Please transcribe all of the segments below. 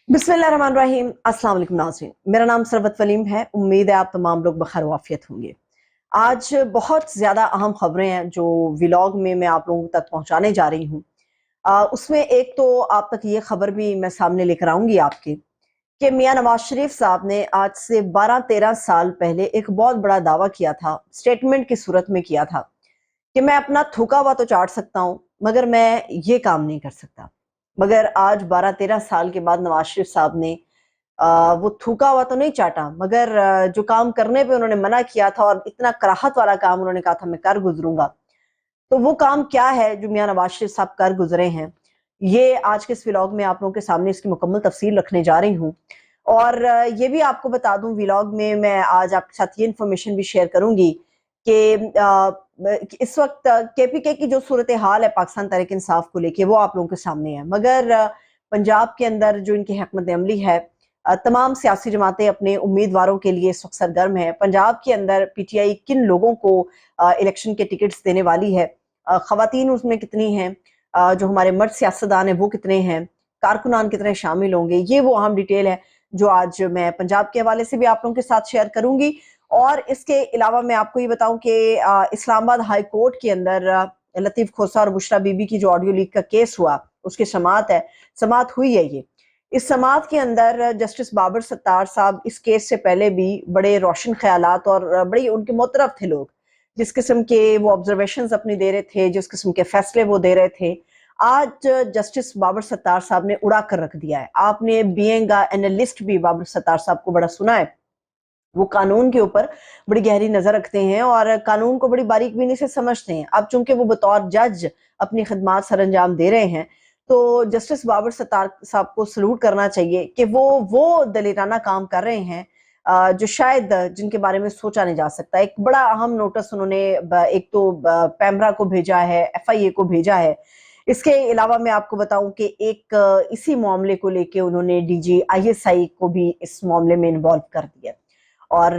बिस्मिल्लाहिर्रहमानिर्रहीम। अस्सलाम वालेकुम नाज़रीन, मेरा नाम सरवत वलीम है। उम्मीद है आप तमाम लोग बखैर वाफियत होंगे। आज बहुत ज़्यादा अहम खबरें हैं जो व्लॉग में मैं आप लोगों तक पहुंचाने जा रही हूँ। उसमें एक तो आप तक ये खबर भी मैं सामने लेकर आऊंगी आपके कि मियां नवाज शरीफ साहब ने आज से 12-13 साल पहले एक बहुत बड़ा दावा किया था, स्टेटमेंट की सूरत में किया था कि मैं अपना थूका हुआ तो चाट सकता हूँ मगर मैं ये काम नहीं कर सकता। मगर आज 12-13 साल के बाद नवाज शरीफ साहब ने वो थूका हुआ तो नहीं चाटा मगर जो काम करने पे उन्होंने मना किया था और इतना कराहत वाला काम उन्होंने कहा था मैं कर गुजरूंगा, तो वो काम क्या है जो मियां नवाज शरीफ साहब कर गुजरे हैं, ये आज के इस व्लॉग में आप लोगों के सामने इसकी मुकम्मल तफसील रखने जा रही हूँ। और ये भी आपको बता दूं, व्लॉग में मैं आज आपके साथ ये इन्फॉर्मेशन भी शेयर करूंगी कि इस वक्त केपीके की जो सूरत हाल है पाकिस्तान तहरीक इंसाफ को लेके वो आप लोगों के सामने है। मगर पंजाब के अंदर जो इनकी हिकमत अमली है, तमाम सियासी जमातें अपने उम्मीदवारों के लिए इस वक्त सरगर्म है। पंजाब के अंदर पीटीआई किन लोगों को इलेक्शन के टिकट्स देने वाली है, खवातीन उसमें कितनी हैं, जो हमारे मर्द सियासतदान हैं वो कितने हैं, कारकुनान कितने शामिल होंगे, ये वो अहम डिटेल है जो आज मैं पंजाब के हवाले से भी आप लोगों के साथ शेयर करूंगी। और इसके अलावा मैं आपको ये बताऊं कि इस्लामाबाद हाई कोर्ट के अंदर लतीफ खोसा और बुशरा बीबी की जो ऑडियो लीक का केस हुआ उसकी समाअत हुई है। ये इस समाअत के अंदर जस्टिस बाबर सत्तार साहब इस केस से पहले भी बड़े रोशन ख्यालात और बड़ी उनके मुतरफ थे लोग, जिस किस्म के वो ऑब्जर्वेशंस अपनी दे रहे थे, जिस किस्म के फैसले वो दे रहे थे, आज जस्टिस बाबर सत्तार साहब ने उड़ा कर रख दिया है। आपने बीइंग एनालिस्ट भी बाबर सत्तार साहब को बड़ा सुना है। वो कानून के ऊपर बड़ी गहरी नजर रखते हैं और कानून को बड़ी बारीक बीनी से समझते हैं। अब चूंकि वो बतौर जज अपनी खिदमात सर अंजाम दे रहे हैं, तो जस्टिस बाबर सत्तार साहब को सलूट करना चाहिए कि वो दलेराना काम कर रहे हैं जो शायद जिनके बारे में सोचा नहीं जा सकता। एक बड़ा अहम नोटिस उन्होंने एक तो पैमरा को भेजा है, एफआईए को भेजा है। इसके अलावा मैं आपको बताऊं कि एक इसी मामले को लेके उन्होंने डीजी आईएसआई को भी इस मामले में इन्वॉल्व कर दिया और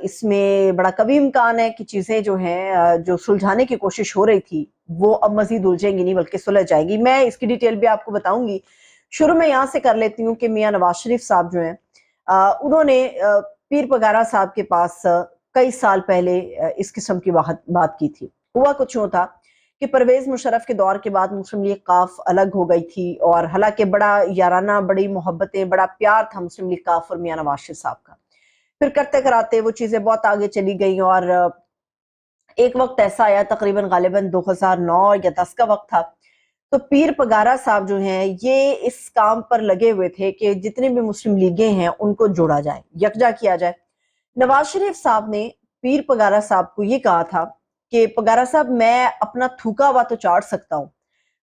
इसमें बड़ा कभी इम्कान है कि चीजें जो हैं जो सुलझाने की कोशिश हो रही थी वो अब मजीद उलझेंगी नहीं बल्कि सुलझ जाएगी। मैं इसकी डिटेल भी आपको बताऊंगी। शुरू में यहाँ से कर लेती हूँ कि मियां नवाज शरीफ साहब जो हैं, उन्होंने पीर पगारा साहब के पास कई साल पहले इस किस्म की बात की थी। हुआ कुछ यूं था कि परवेज मुशर्रफ के दौर के बाद मुस्लिम लीग काफ अलग हो गई थी और हालांकि बड़ा याराना, बड़ी मोहब्बतें, बड़ा प्यार था मुस्लिम लीग काफ और मियां नवाज शरीफ साहब का। फिर करते कराते वो चीजें बहुत आगे चली गई और एक वक्त ऐसा आया, तकरीबन गालिबन 2009 या 10 का वक्त था, तो पीर पगारा साहब जो हैं ये इस काम पर लगे हुए थे कि जितनी भी मुस्लिम लीगें हैं उनको जोड़ा जाए, यकजा किया जाए। नवाज शरीफ साहब ने पीर पगारा साहब को ये कहा था कि पगारा साहब, मैं अपना थूका हुआ तो चाट सकता हूँ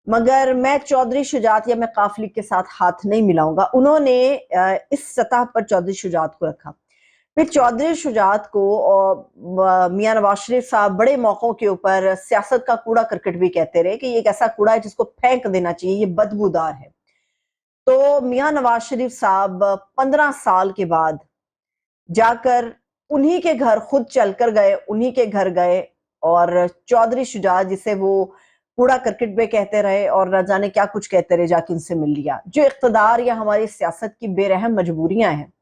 मगर मैं चौधरी शुजात या मैं काफ लीग के साथ हाथ नहीं मिलाऊंगा। उन्होंने इस सतह पर चौधरी शुजात को रखा। फिर चौधरी शुजात को और मियां नवाज शरीफ साहब बड़े मौकों के ऊपर सियासत का कूड़ा करकट भी कहते रहे कि ये एक ऐसा कूड़ा है जिसको फेंक देना चाहिए, ये बदबूदार है। तो मियां नवाज शरीफ साहब 15 साल के बाद जाकर उन्हीं के घर खुद चलकर गए, उन्हीं के घर गए और चौधरी शुजात जिसे वो कूड़ा करकट में कहते रहे और न जाने क्या कुछ कहते रहे, जाके उनसे मिल लिया। जो इख्तदार या हमारी सियासत की बेरहम मजबूरियां हैं,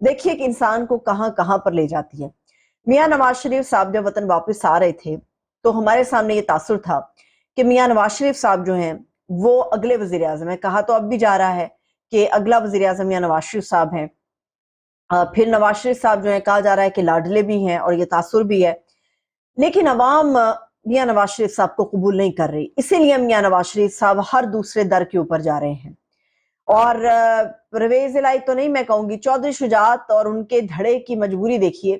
देखिए कि इंसान को कहां कहां पर ले जाती है। मियां नवाज शरीफ साहब जब वतन वापस आ रहे थे तो हमारे सामने ये तासुर था कि मियां नवाज शरीफ साहब जो हैं वो अगले वजीर आजम है। कहा तो अब भी जा रहा है कि अगला वजीर आजम मियां नवाज शरीफ साहब हैं। फिर नवाज शरीफ साहब जो है कहा जा रहा है कि लाडले भी हैं और ये तासुर भी है। लेकिन अवाम मियां नवाज शरीफ साहब को कबूल नहीं कर रही, इसीलिए मियां नवाज शरीफ साहब हर दूसरे दर के ऊपर जा रहे हैं। और परवेज इलाही तो नहीं मैं कहूंगी, चौधरी शुजात और उनके धड़े की मजबूरी देखिए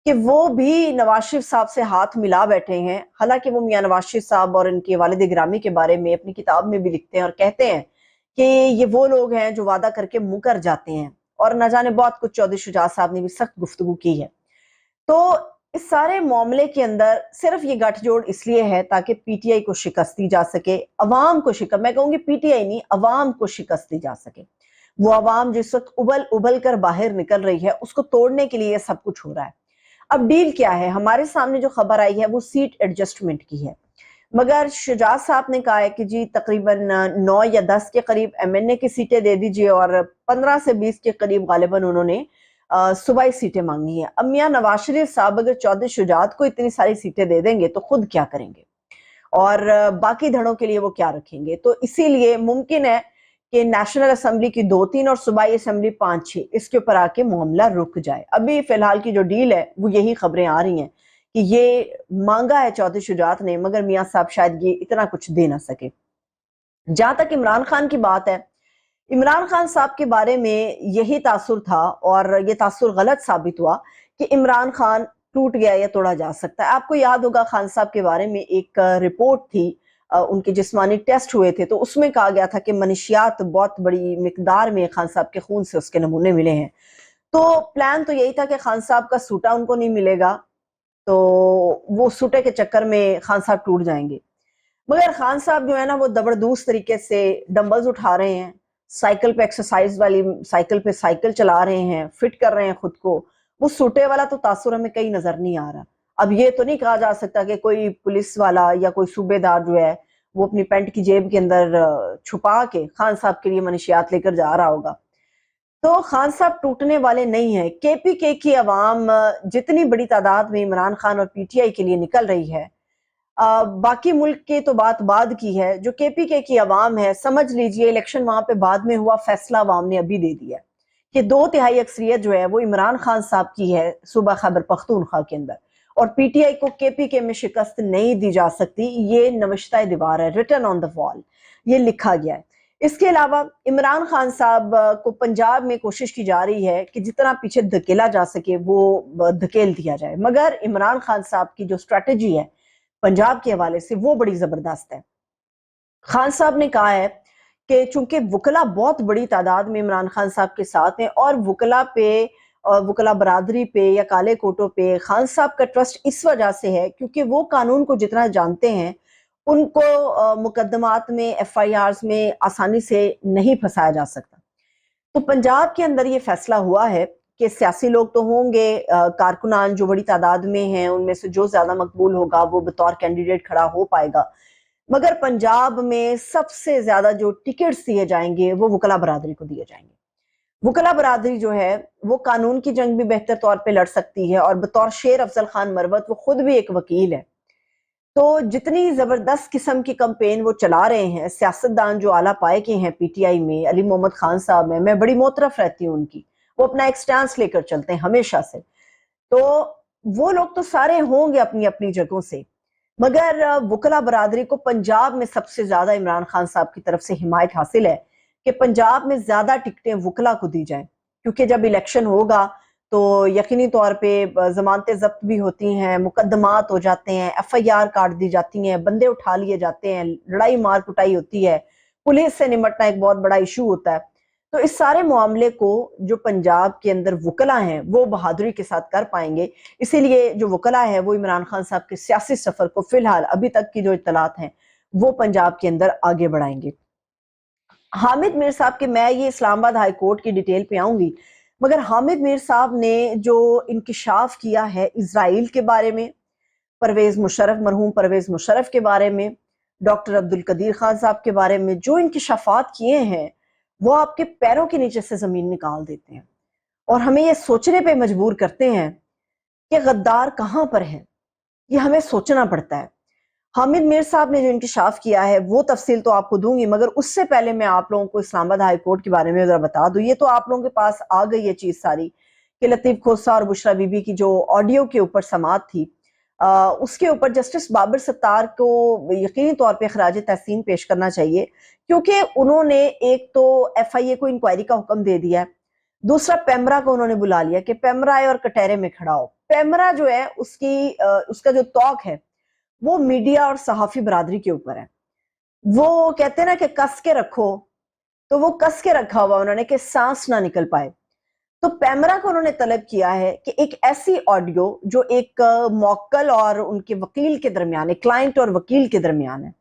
कि वो भी नवाज शरीफ साहब से हाथ मिला बैठे हैं। हालांकि वो मियां नवाज शरीफ साहब और इनके वालिद गिरामी के बारे में अपनी किताब में भी लिखते हैं और कहते हैं कि ये वो लोग हैं जो वादा करके मुकर जाते हैं, और न जाने बहुत कुछ चौधरी शुजात साहब ने भी सख्त गुफ्तगू की है। तो इस सारे मामले के अंदर सिर्फ ये गठजोड़ इसलिए है ताकि पीटीआई को शिकस्त दी जा सके, अवाम को शिकस्त, मैं कहूंगी पीटीआई नहीं, अवाम को शिकस्त दी जा सके। वो अवाम जिस वक्त उबल उबल कर बाहर निकल रही है उसको तोड़ने के लिए सब कुछ हो रहा है। अब डील क्या है? हमारे सामने जो खबर आई है वो सीट एडजस्टमेंट की है। मगर शुजात साहब ने कहा है कि जी तकरीबन 9 या 10 के करीब एमएनए की सीटें दे दीजिए और 15 से 20 के करीब गालिबन उन्होंने सूबाई सीटें मांगी हैं। अब मियां नवाज शरीफ साहब अगर चौधरी शुजात को इतनी सारी सीटें दे देंगे तो खुद क्या करेंगे और बाकी धड़ों के लिए वो क्या रखेंगे। तो इसीलिए मुमकिन है कि नेशनल असेंबली की 2-3 और सूबाई असेंबली 5-6 इसके ऊपर आके मामला रुक जाए। अभी फिलहाल की जो डील है वो यही खबरें आ रही हैं कि ये मांगा है चौधरी शुजात ने, मगर मियां साहब शायद ये इतना कुछ दे ना सके। जहां तक इमरान खान की बात है, इमरान खान साहब के बारे में यही तासुर था और ये तासुर गलत साबित हुआ कि इमरान खान टूट गया या तोड़ा जा सकता है। आपको याद होगा खान साहब के बारे में एक रिपोर्ट थी, उनके जिस्मानी टेस्ट हुए थे तो उसमें कहा गया था कि मनशियात बहुत बड़ी मिकदार में खान साहब के खून से उसके नमूने मिले हैं। तो प्लान तो यही था कि खान साहब का सूटा उनको नहीं मिलेगा, तो वो सूटे के चक्कर में खान साहब टूट जाएंगे। मगर खान साहब जो है ना वो जबरदस्त तरीके से डंबल्स उठा रहे हैं, साइकिल पे एक्सरसाइज वाली साइकिल पे साइकिल चला रहे हैं, फिट कर रहे हैं खुद को। वो सूटे वाला तो तासुर हमें कहीं नजर नहीं आ रहा। अब ये तो नहीं कहा जा सकता कि कोई पुलिस वाला या कोई सूबेदार जो है वो अपनी पैंट की जेब के अंदर छुपा के खान साहब के लिए मनशियात लेकर जा रहा होगा। तो खान साहब टूटने वाले नहीं है। केपीके की आवाम जितनी बड़ी तादाद में इमरान खान और पीटीआई के लिए निकल रही है, बाकी मुल्क की तो बात बाद की है। जो केपीके की आवाम है, समझ लीजिए इलेक्शन वहां पे बाद में हुआ, फैसला आवाम ने अभी दे दिया कि 2/3 अक्सरियत जो है वो इमरान खान साहब की है सूबा खैबर पख्तूनख्वा के अंदर, और पीटीआई को केपीके में शिकस्त नहीं दी जा सकती। ये नवश्ता दीवार है, रिटन ऑन द वॉल, ये लिखा गया है। इसके अलावा इमरान खान साहब को पंजाब में कोशिश की जा रही है कि जितना पीछे धकेला जा सके वो धकेल दिया जाए, मगर इमरान खान साहब की जो स्ट्रेटेजी है पंजाब के हवाले से वो बड़ी जबरदस्त है। खान साहब ने कहा है कि चूंकि वकला बहुत बड़ी तादाद में इमरान खान साहब के साथ हैं और वकला पे वकला बरादरी पे या काले कोटों पे खान साहब का ट्रस्ट इस वजह से है क्योंकि वो कानून को जितना जानते हैं, उनको मुकदमात में, एफआईआर्स में आसानी से नहीं फंसाया जा सकता। तो पंजाब के अंदर ये फैसला हुआ है कि सियासी लोग तो होंगे, कारकुनान जो बड़ी तादाद में हैं उनमें से जो ज्यादा मकबूल होगा वो बतौर कैंडिडेट खड़ा हो पाएगा, मगर पंजाब में सबसे ज्यादा जो टिकट्स दिए जाएंगे वो वकला बरादरी को दिए जाएंगे। वकला बरादरी जो है वो कानून की जंग भी बेहतर तौर पे लड़ सकती है और बतौर शेर अफजल खान मरवत वो खुद भी एक वकील है। तो जितनी जबरदस्त किस्म की कंपेन वो चला रहे हैं, सियासतदान जो आला पाए के हैं पीटीआई में, अली मोहम्मद खान साहब में, मैं बड़ी मोतरफ रहती हूँ उनकी, वो अपना एक स्टैंस लेकर चलते हैं हमेशा से। तो वो लोग तो सारे होंगे अपनी अपनी जगहों से, मगर वकला बरादरी को पंजाब में सबसे ज्यादा इमरान खान साहब की तरफ से हिमायत हासिल है कि पंजाब में ज्यादा टिकटें वकला को दी जाए, क्योंकि जब इलेक्शन होगा तो यकीनी तौर पे जमानतें जब्त भी होती हैं, मुकदमात हो जाते हैं, एफआईआर काट दी जाती हैं, बंदे उठा लिए जाते हैं, लड़ाई मार कुटाई होती है, पुलिस से निमटना एक बहुत बड़ा इशू होता है। तो इस सारे मामले को जो पंजाब के अंदर वकला हैं वो बहादुरी के साथ कर पाएंगे। इसीलिए जो वकला है वो इमरान खान साहब के सियासी सफर को फिलहाल अभी तक की जो इत्तलात हैं वो पंजाब के अंदर आगे बढ़ाएंगे। हामिद मीर साहब के, मैं ये इस्लामाबाद हाई कोर्ट की डिटेल पे आऊंगी, मगर हामिद मीर साहब ने जो इंकिशाफ किया है इजराइल के बारे में, परवेज मुशर्रफ, मरहूम परवेज मुशर्रफ के बारे में, डॉक्टर अब्दुल कदीर खान साहब के बारे में, जो इंकिशाफात किए हैं वो आपके पैरों के नीचे से जमीन निकाल देते हैं और हमें ये सोचने पे मजबूर करते हैं कि गद्दार कहां पर है। ये हमें सोचना पड़ता है। हामिद मीर साहब ने जो इंकशाफ किया है वो तफसील तो आपको दूंगी, मगर उससे पहले मैं आप लोगों को इस्लामाबाद हाई कोर्ट के बारे में जरा बता दूं। ये तो आप लोगों के पास आ गई है चीज सारी कि लतीफ खोसा और बुशरा बीबी की जो ऑडियो के ऊपर समाअत थी, उसके ऊपर जस्टिस बाबर सत्तार को यकीनी तौर पे खराज तहसीन पेश करना चाहिए, क्योंकि उन्होंने एक तो एफआईए को इंक्वायरी का हुक्म दे दिया है, दूसरा पेमरा को उन्होंने बुला लिया कि पेमरा आए और कटहरे में खड़ा हो। पेमरा जो है उसका जो तौक है वो मीडिया और सहाफी बरादरी के ऊपर है। वो कहते हैं ना कि कस के रखो, तो वो कस के रखा हुआ उन्होंने कि सांस ना निकल पाए। तो पैमरा को उन्होंने तलब किया है कि एक ऐसी ऑडियो जो एक मौक्कल और उनके वकील के दरमियान है, क्लाइंट और वकील के दरमियान है,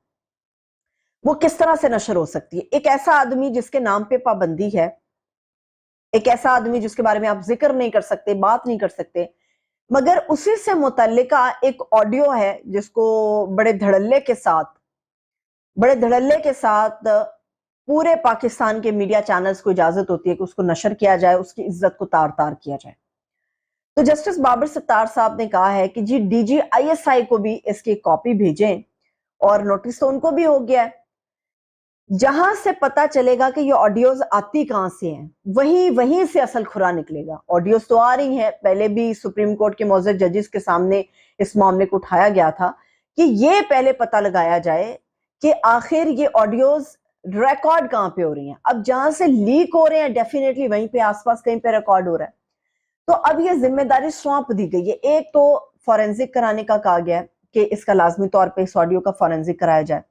वो किस तरह से नशर हो सकती है। एक ऐसा आदमी जिसके नाम पे पाबंदी है, एक ऐसा आदमी जिसके बारे में आप जिक्र नहीं कर सकते, बात नहीं कर सकते, मगर उसी से मुतल्लिका एक ऑडियो है जिसको बड़े धड़ल्ले के साथ पूरे पाकिस्तान के मीडिया चैनल्स को इजाजत होती है कि उसको नशर किया जाए, उसकी इज्जत को तार तार किया जाए। तो जस्टिस बाबर सत्तार साहब ने कहा है कि जी DGISI को भी इसकी कॉपी भेजें, और नोटिस तो उनको भी हो गया है। जहां से पता चलेगा कि ये ऑडियोज आती कहां से हैं, वहीं से असल खुरा निकलेगा। ऑडियोज तो आ रही हैं, पहले भी सुप्रीम कोर्ट के मौजूद जजेस के सामने इस मामले को उठाया गया था कि ये पहले पता लगाया जाए कि आखिर ये ऑडियोज रिकॉर्ड कहां पे हो रही हैं। अब जहां से लीक हो रहे हैं डेफिनेटली वहीं पे आसपास कहीं पे रिकॉर्ड हो रहा है। तो अब ये जिम्मेदारी सौंप दी गई है। एक तो फॉरेंसिक कराने का कहा गया है कि इसका लाजमी तौर पे इस ऑडियो का फॉरेंसिक कराया जाए।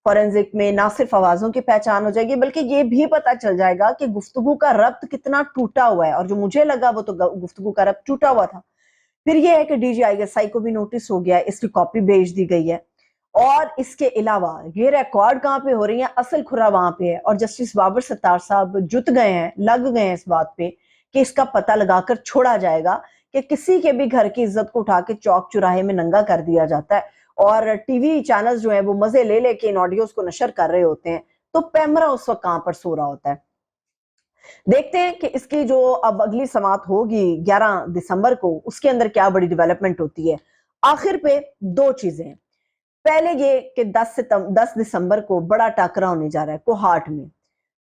फॉरेंसिक में ना सिर्फ आवाजों की पहचान हो जाएगी बल्कि ये भी पता चल जाएगा कि गुफ्तगू का रब्त कितना टूटा हुआ है, और जो मुझे लगा वो तो गुफ्तगू का रब्त टूटा हुआ था। फिर ये है कि DGISI को भी नोटिस हो गया है, इसकी कॉपी भेज दी गई है, और इसके अलावा ये रिकॉर्ड कहाँ पे हो रही है, असल खुरा वहां पे है। और जस्टिस बाबर सत्तार साहब जुट गए हैं, लग गए हैं इस बात पे कि इसका पता लगाकर छोड़ा जाएगा कि किसी के भी घर की इज्जत को उठा के चौक चौराहे में नंगा कर दिया जाता है, और टीवी चैनल्स जो है वो मजे ले लेके इन ऑडियोज को नशर कर रहे होते हैं। तो पैमरा उस वक्त कहां पर सो रहा होता है। देखते हैं कि इसकी जो अब अगली समात होगी 11 दिसंबर को, उसके अंदर क्या बड़ी डेवलपमेंट होती है। आखिर पे दो चीजें हैं। पहले ये कि 10 दिसंबर को बड़ा टाकरा होने जा रहा है कोहाट में।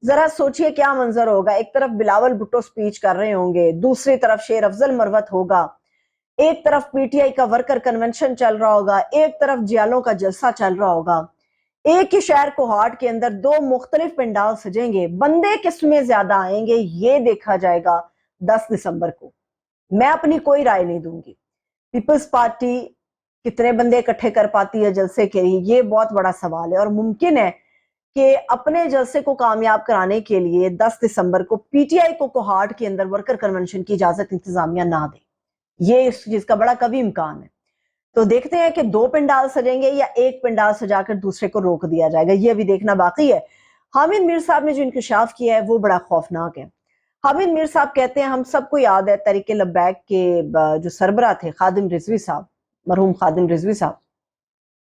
जरा सोचिए क्या मंजर होगा। एक तरफ बिलावल भुट्टो स्पीच कर रहे होंगे, दूसरी तरफ शेर अफजल मरवत होगा, एक तरफ PTI का वर्कर कन्वेंशन चल रहा होगा, एक तरफ जियालों का जलसा चल रहा होगा। एक ही शहर कोहाट के अंदर दो मुख्तलिफ पंडाल सजेंगे, बंदे किसमें ज्यादा आएंगे ये देखा जाएगा 10 दिसंबर को। मैं अपनी कोई राय नहीं दूंगी। पीपल्स पार्टी कितने बंदे इकट्ठे कर पाती है जलसे के लिए, ये बहुत बड़ा सवाल है। और मुमकिन है कि अपने जलसे को कामयाब कराने के लिए 10 दिसंबर को PTI को कोहाट के अंदर वर्कर कन्वेंशन की इजाजत इंतजामिया ना दे, ये इस चीज का बड़ा कभी इम्कान है। तो देखते हैं कि दो पंडाल सजेंगे या एक पंडाल सजाकर दूसरे को रोक दिया जाएगा, ये अभी देखना बाकी है। हामिद मीर साहब ने जो इंकशाफ किया है वो बड़ा खौफनाक है। हामिद मीर साहब कहते हैं, हम सबको याद है तहरीक लब्बैक के जो सरबराह थे खादिम रिजवी साहब, मरहूम खादिम रिजवी साहब,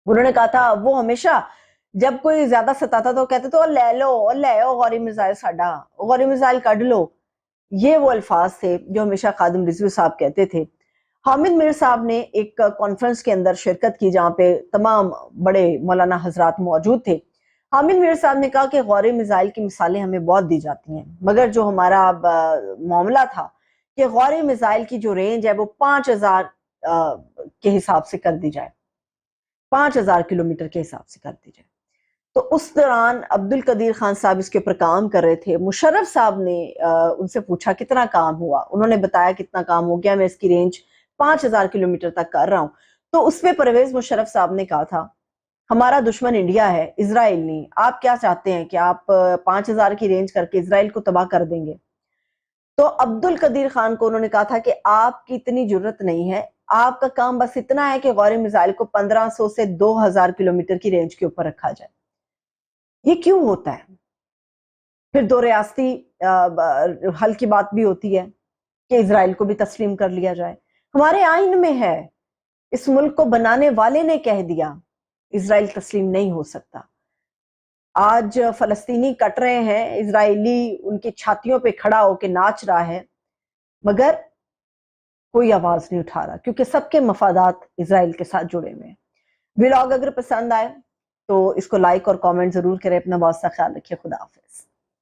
उन्होंने कहा था वो हमेशा जब कोई ज्यादा सताता तो कहते तो ले लो गौरी मिसाइल साडा, गौरी मिसाइल कढ़ लो। ये वो अल्फाज थे जो हमेशा खादिम रिजवी साहब कहते थे। हामिद मीर साहब ने एक कॉन्फ्रेंस के अंदर शिरकत की जहाँ पे तमाम बड़े मौलाना हजरात मौजूद थे। हामिद मीर साहब ने कहा कि गौरी मिसाइल की मिसालें हमें बहुत दी जाती हैं, मगर जो हमारा मामला था कि गौरी मिसाइल की जो रेंज है वो 5000 के हिसाब से कर दी जाए, 5000 किलोमीटर के हिसाब से कर दी जाए। तो उस दौरान अब्दुल कदीर खान साहब इसके ऊपर काम कर रहे थे। मुशर्रफ साहब ने उनसे पूछा कितना काम हुआ, उन्होंने बताया कितना काम हो गया, मैं इसकी रेंज 5000 किलोमीटर तक कर रहा हूं। तो उसमें परवेज मुशर्रफ साहब ने कहा था हमारा दुश्मन इंडिया है, इजराइल नहीं। आप क्या चाहते हैं कि आप 5000 की रेंज करके इजराइल को तबाह कर देंगे? तो अब्दुल कदीर खान को उन्होंने कहा था कि आपकी इतनी जरूरत नहीं है, आपका काम बस इतना है कि गौरी मिसाइल को 1500 से 2000 किलोमीटर की रेंज के ऊपर रखा जाए। ये क्यों होता है? फिर दो रियासती हल की बात भी होती है कि इजराइल को भी तस्लीम कर लिया जाए। हमारे आइन में है, इस मुल्क को बनाने वाले ने कह दिया इजराइल तस्लीम नहीं हो सकता। आज फलस्तीनी कट रहे हैं, इजरायली उनकी छातियों पे खड़ा होकर नाच रहा है, मगर कोई आवाज नहीं उठा रहा क्योंकि सबके मफादात इजराइल के साथ जुड़े हुए हैं। व्लॉग अगर पसंद आए तो इसको लाइक और कमेंट जरूर करें। अपना बहुत सा ख्याल रखिए। खुदा हाफिज।